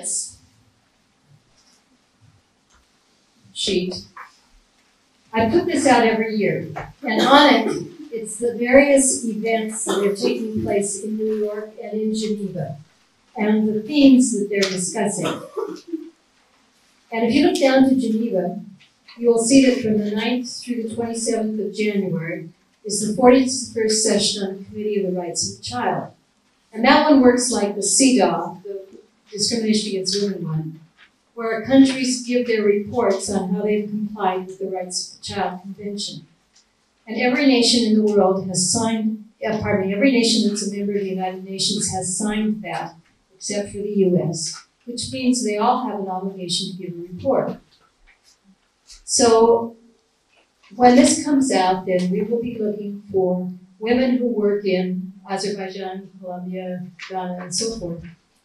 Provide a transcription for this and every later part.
events sheet. I put this out every year, and on it, it's the various events that are taking place in New York and in Geneva, and the themes that they're discussing. And if you look down to Geneva, you will see that from the 9th through the 27th of January is the 41st session on the Committee of the Rights of the Child. And that one works like the CEDAW, the Discrimination Against Women one, where countries give their reports on how they've complied with the Rights of the Child Convention. And every nation in the world has signed, every nation that's a member of the United Nations has signed that, except for the US, which means they all have an obligation to give a report. So when this comes out, then we will be looking for women who work in Azerbaijan, Colombia, Ghana, and so forth,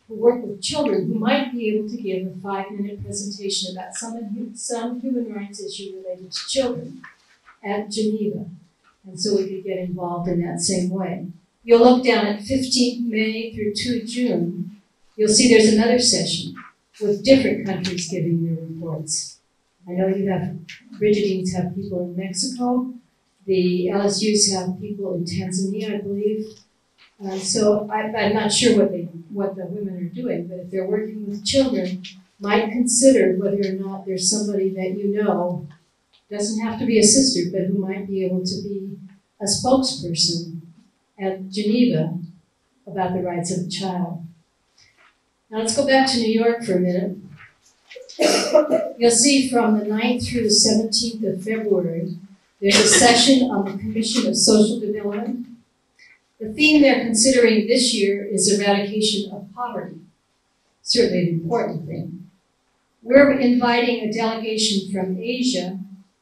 who work with children who might be able to give a 5-minute presentation about some human rights issue related to children at Geneva. And so we could get involved in that same way. You'll look down at 15 May through 2 June. You'll see there's another session with different countries giving their reports. I know you have, Brigidines have people in Mexico. The LSUs have people in Tanzania, I believe. So I'm not sure what the women are doing, but if they're working with children, might consider whether or not there's somebody that you know, doesn't have to be a sister, but who might be able to be a spokesperson at Geneva about the rights of the child. Now let's go back to New York for a minute. You'll see from the 9th through the 17th of February, there's a session on the Commission of Social Development. The theme they're considering this year is eradication of poverty. Certainly an important thing. We're inviting a delegation from Asia,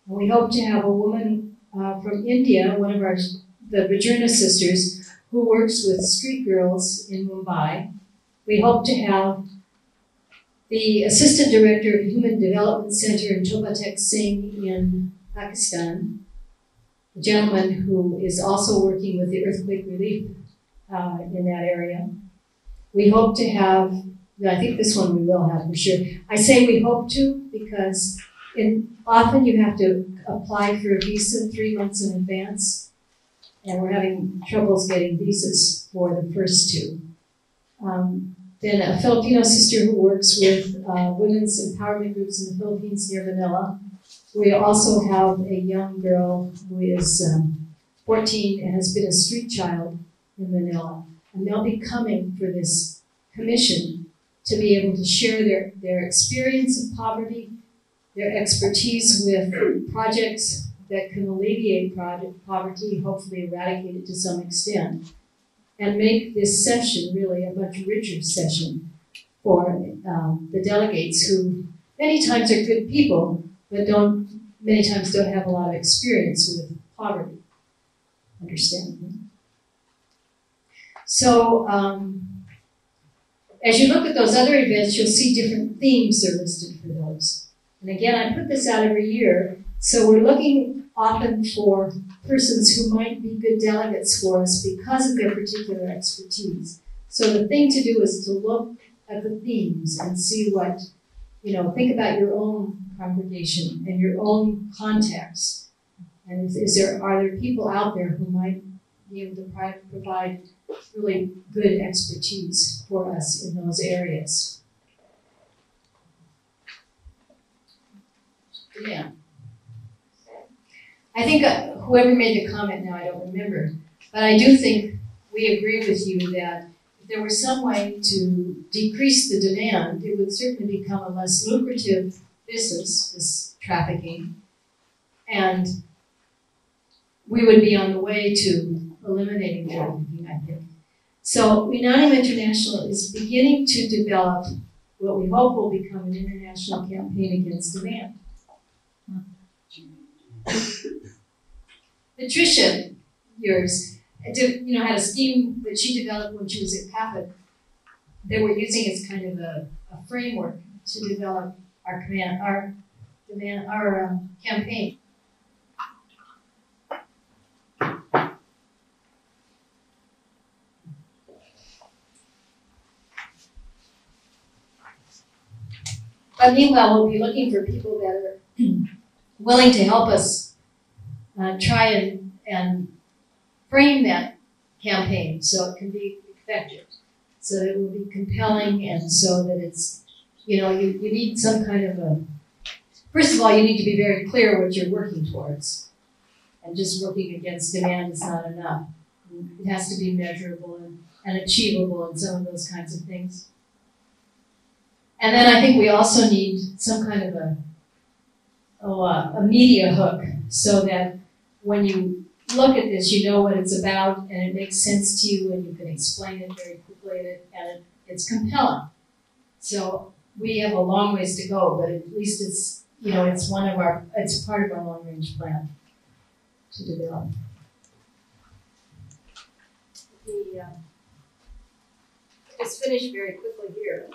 and we hope to have a woman from India, one of the Brigidine Sisters, who works with street girls in Mumbai. We hope to have the Assistant Director of Human Development Center in Tobatek Singh in Pakistan, a gentleman who is also working with the earthquake relief in that area. We hope to have, I think this one we will have for sure. I say we hope to because often you have to apply for a visa 3 months in advance, and we're having troubles getting visas for the first two. Then a Filipino sister who works with women's empowerment groups in the Philippines near Manila. We also have a young girl who is 14 and has been a street child in Manila. And they'll be coming for this commission to be able to share their experience of poverty, their expertise with projects that can alleviate poverty, hopefully eradicate it to some extent, and make this session really a much richer session for the delegates who many times are good people, but many times don't have a lot of experience with poverty, understandably. So as you look at those other events, you'll see different themes are listed for those. And again, I put this out every year, so we're looking often for persons who might be good delegates for us because of their particular expertise. So the thing to do is to look at the themes and see what, think about your own congregation and your own context. And are there people out there who might be able to provide really good expertise for us in those areas? Yeah. I think whoever made the comment now, I don't remember, but I do think we agree with you that if there were some way to decrease the demand, it would certainly become a less lucrative business, this trafficking, and we would be on the way to eliminating trafficking, I think. So Unanima International is beginning to develop what we hope will become an international campaign against demand. Patricia, yours, had a scheme that she developed when she was at CAFID that we're using as kind of a framework to develop our campaign. But meanwhile, we'll be looking for people that are willing to help us try and frame that campaign so it can be effective, so that it will be compelling, and so that it's, you need some kind of a, first of all, you need to be very clear what you're working towards. And just working against demand is not enough. It has to be measurable and achievable and some of those kinds of things. And then I think we also need some kind of a media hook, so that when you look at this, you know what it's about, and it makes sense to you, and you can explain it very quickly, and it's compelling. So we have a long ways to go, but at least it's, it's part of our long-range plan to develop. Just finish very quickly here.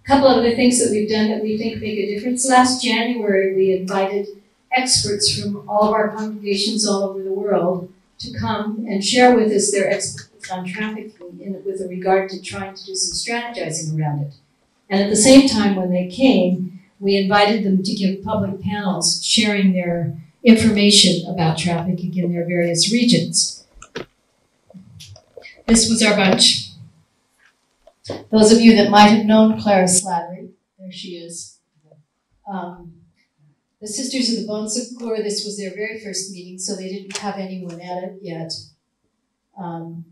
Couple of other things that we've done that we think make a difference. Last January, we invited experts from all of our congregations all over the world to come and share with us their expertise on trafficking with regard to trying to do some strategizing around it. And at the same time, when they came, we invited them to give public panels sharing their information about trafficking in their various regions. This was our bunch. Those of you that might have known Clara Slattery, there she is. The Sisters of the Bon Secours, this was their very first meeting, so they didn't have anyone at it yet.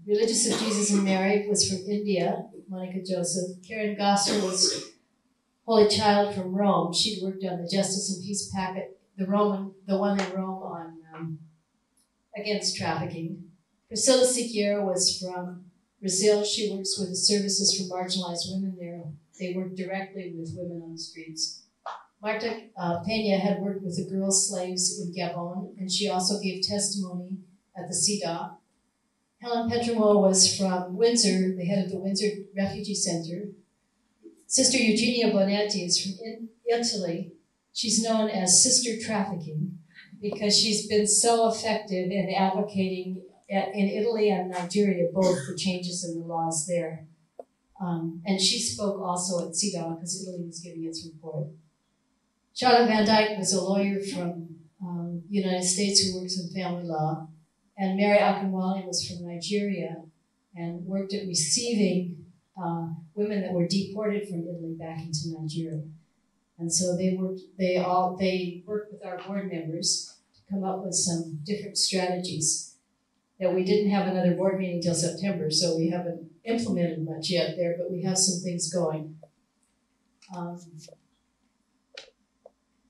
Religious of Jesus and Mary was from India, Monica Joseph. Karen Gosser was Holy Child from Rome. She'd worked on the Justice and Peace packet, the one in Rome on against trafficking. Priscilla Siqueira was from Brazil. She works with the services for marginalized women there. They work directly with women on the streets. Marta Peña had worked with the girl slaves in Gabon, and she also gave testimony at the CEDAW. Helen Petramo was from Windsor, the head of the Windsor Refugee Center. Sister Eugenia Bonetti is from Italy. She's known as Sister Trafficking because she's been so effective in advocating in Italy and Nigeria both for changes in the laws there. And she spoke also at CEDAW because Italy was giving its report. Charlotte Van Dyke was a lawyer from the United States who works in family law. And Mary Akinwale was from Nigeria and worked at receiving women that were deported from Italy back into Nigeria. And so they worked with our board members to come up with some different strategies. That we didn't have another board meeting till September, so we haven't implemented much yet there, but we have some things going.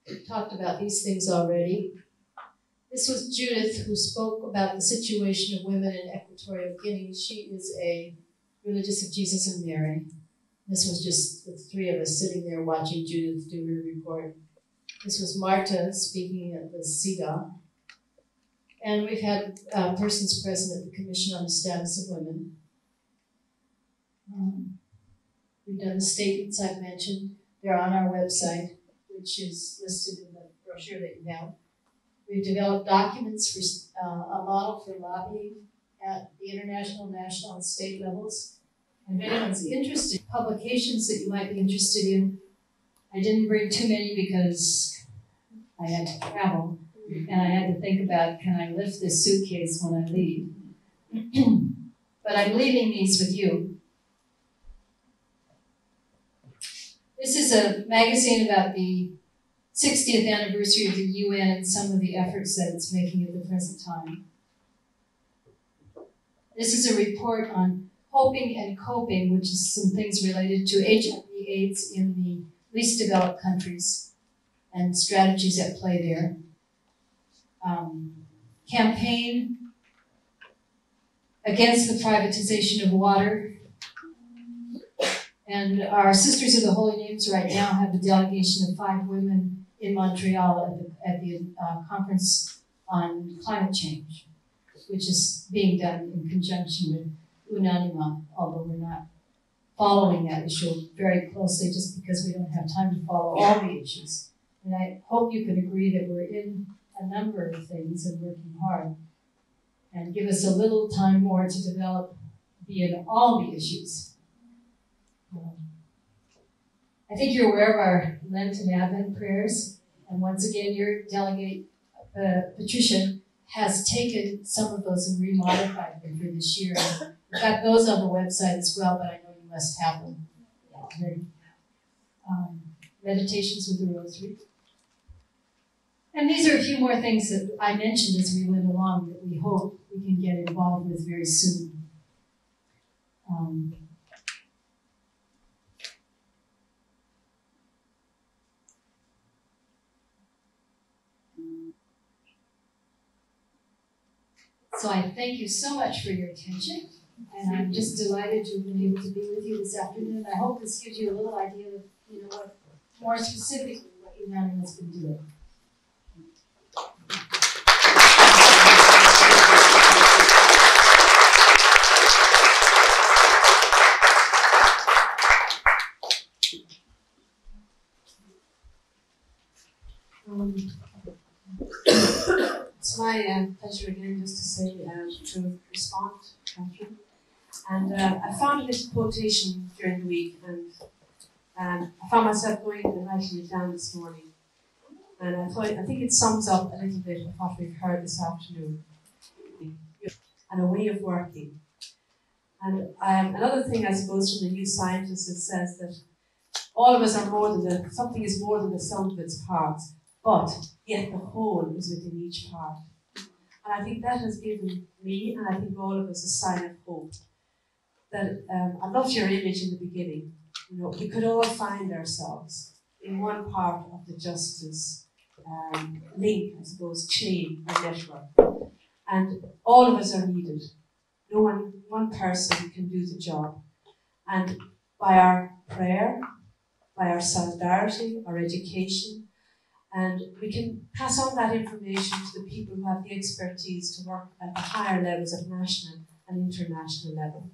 We talked about these things already. This was Judith, who spoke about the situation of women in Equatorial Guinea. She is a religious of Jesus and Mary. This was just the three of us sitting there watching Judith do her report. This was Marta speaking at the CEDAW. And we've had persons present at the Commission on the Status of Women. We've done the statements I've mentioned. They're on our website, which is listed in the brochure that you have. We've developed documents for a model for lobbying at the international, national, and state levels. And if anyone's interested, publications that you might be interested in, I didn't bring too many because I had to travel. And I had to think about, can I lift this suitcase when I leave? But I'm leaving these with you. This is a magazine about the 60th anniversary of the UN and some of the efforts that it's making at the present time. This is a report on hoping and coping, which is some things related to HIV/AIDS in the least developed countries and strategies at play there. Campaign against the privatization of water. And our Sisters of the Holy Names right now have a delegation of 5 women in Montreal at the conference on climate change, which is being done in conjunction with Unanima, although we're not following that issue very closely just because we don't have time to follow all the issues. And I hope you can agree that we're in a number of things and working hard, and give us a little time more to develop beyond all the issues. I think you're aware of our Lent and Advent prayers, and once again, your delegate, Patricia, has taken some of those and remodified them for this year. We've got those on the website as well, but I know you must have them. Meditations with the Rosary. And these are a few more things that I mentioned as we went along that we hope we can get involved with very soon. So I thank you so much for your attention, and I'm just delighted to have been able to be with you this afternoon. I hope this gives you a little idea of, what more specifically what Unanima has been doing. It's my pleasure again just to say, to respond, Catherine. And I found this quotation during the week, and I found myself going and writing it down this morning. And I think it sums up a little bit of what we've heard this afternoon. And a way of working. And another thing, I suppose, from the New Scientist, it says that all of us are more than something is more than the sum of its parts, but yet the whole is within each part. And I think that has given me, and I think all of us, a sign of hope. That I loved your image in the beginning. We could all find ourselves in one part of the justice link, I suppose, chain or network. And all of us are needed. No one person can do the job. And by our prayer, by our solidarity, our education, and we can pass on that information to the people who have the expertise to work at the higher levels at national and international level.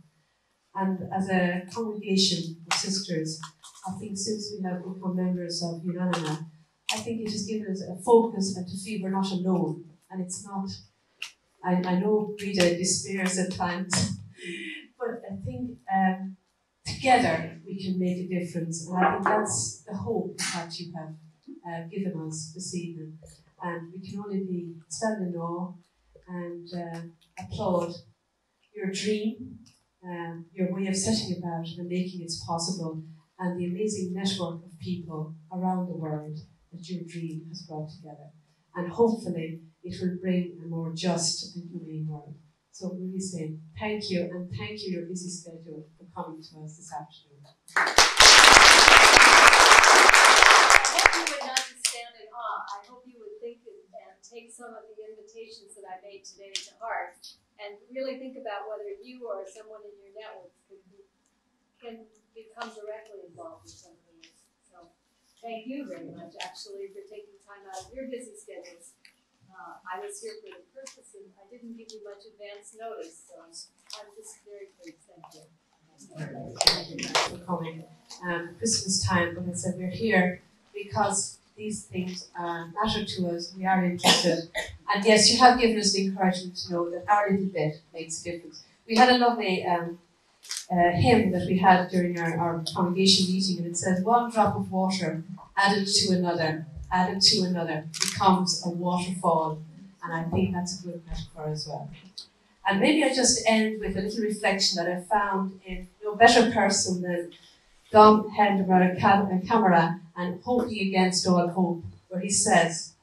And as a congregation of sisters, I think since we have become members of Unanima, I think it has given us a focus and to feel we're not alone. And it's not, I know Brigidine despairs at times, but I think together we can make a difference. And I think that's the hope that you have given us this evening, and we can only stand in awe and applaud your dream, your way of setting about and making it possible, and the amazing network of people around the world that your dream has brought together. And hopefully it will bring a more just and humane world. So really say thank you, and thank you, your busy schedule, for coming to us this afternoon. I hope you would think and take some of the invitations that I made today to heart, and really think about whether you or someone in your networks can become directly involved with some of these. So thank you very much, actually, for taking time out of your busy schedules. I was here for the purpose, and I didn't give you much advance notice, so I'm just very pleased. Thank you. Thank you for coming. Christmas time, but I said we're here because these things matter to us. We are interested, and yes, you have given us the encouragement to know that our little bit makes a difference. We had a lovely hymn that we had during our congregation meeting, and it says, "One drop of water added to another becomes a waterfall." And I think that's a good metaphor as well. And maybe I just end with a little reflection that I found in no better person than Dom Hendemer Camera and Hoping Against All Hope, where he says,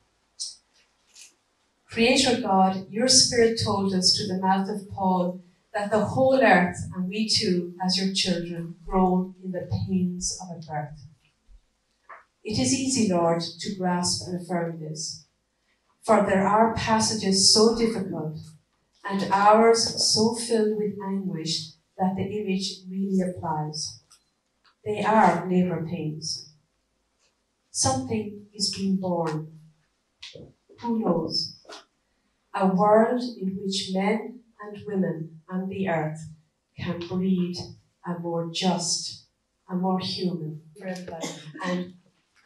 "Creator God, your Spirit told us through the mouth of Paul that the whole earth, and we too, as your children, groan in the pains of a birth. It is easy, Lord, to grasp and affirm this, for there are passages so difficult and hours so filled with anguish that the image really applies. They are labour pains. Something is being born. Who knows? A world in which men and women and the earth can breed a more just, a more human for everybody." And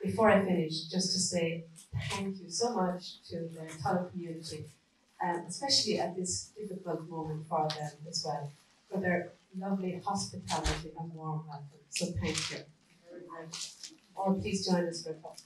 before I finish, just to say, thank you so much to the entire community, especially at this difficult moment for them as well, for their lovely hospitality and warm welcome. So thank you. All please join us for a cup.